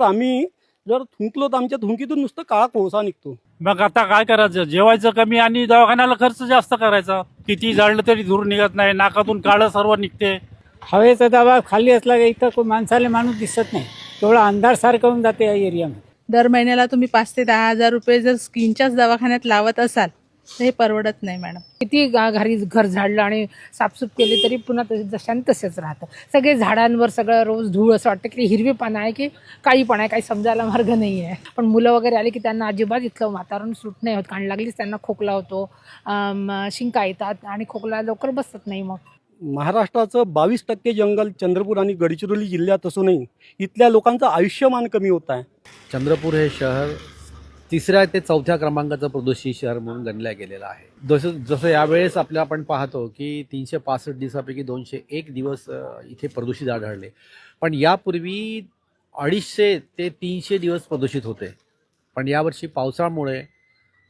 आम्ही जर थुंकलो तर आमच्या थुंकीतून नुसतं काळा कोळसा निघतो. मग आता काय करायचं? जेवायचं कमी आणि दवाखान्याला खर्च जास्त करायचा. किती जाळलं तरी धूर निघत नाही, नाकातून काळं सर्व निघते. हवेचा दबाव खाली असला की इथं माणसाला माणूस दिसत नाही, तेवढा अंधार सारखं होऊन जाते या एरियामध्ये. दर महिन्याला तुम्ही 5 ते 10,000 रुपये जर स्किनच्याच दवाखान्यात लावत असाल तर हे परवडत नाही मॅडम. किती घरी घर झाडलं आणि साफसूफ केली तरी पुन्हा जशाने तसेच राहतं. सगळे झाडांवर सगळं रोज धूळ, असं वाटतं की हिरवेपणा आहे की काळीपणा आहे, काही समजायला मार्ग नाही आहे. पण मुलं वगैरे आली की त्यांना अजिबात इथलं वातावरण सूट नाही होत. कान लागलीच त्यांना खोकला होतो, शिंका येतात आणि खोकला लवकर बसत नाही. मग महाराष्ट्राचं 22% जंगल चंद्रपूर आणि गडचिरोली जिल्ह्यात असूनही इथल्या लोकांचं आयुष्यमान कमी होत आहे. चंद्रपूर हे शहर 3ऱ्या ते 4थ्या क्रमांकाचं प्रदूषित शहर म्हणून गणलं गेलेलं आहे. जसं यावेळेस आपण पाहतो की 365 दिवसापैकी 201 दिवस इथे प्रदूषित आढळले. पण यापूर्वी 250 ते 300 दिवस प्रदूषित होते. पण यावर्षी पावसामुळे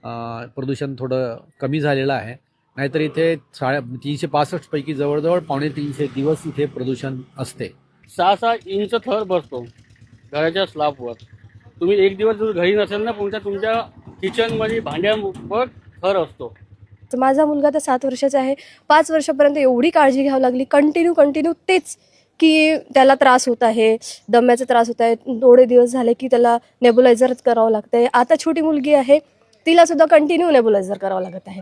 प्रदूषण थोडं कमी झालेलं आहे. नाहीतर इथे 365 पैकी जवळजवळ 250 दिवस इथे प्रदूषण असते. 6-6 इंच थर बसतो घराच्या स्लॅबवर. तुम्ही एक दिवस जर घरी नसेल ना, तुमच्या किचनमध्ये भांड्यांवर थर असतो. माझा मुलगा तर 7 वर्षाचा आहे. 5 वर्षापर्यंत एवढी काळजी घ्यावी लागली, कंटिन्यू तेच की त्याला त्रास होत आहे, दम्याचा त्रास होत आहे. थोडे दिवस झाले की त्याला नेबुलायझर करावं लागतंय. आता छोटी मुलगी आहे, तिला सुद्धा कंटिन्यू नेबुलायझर करावं लागत आहे.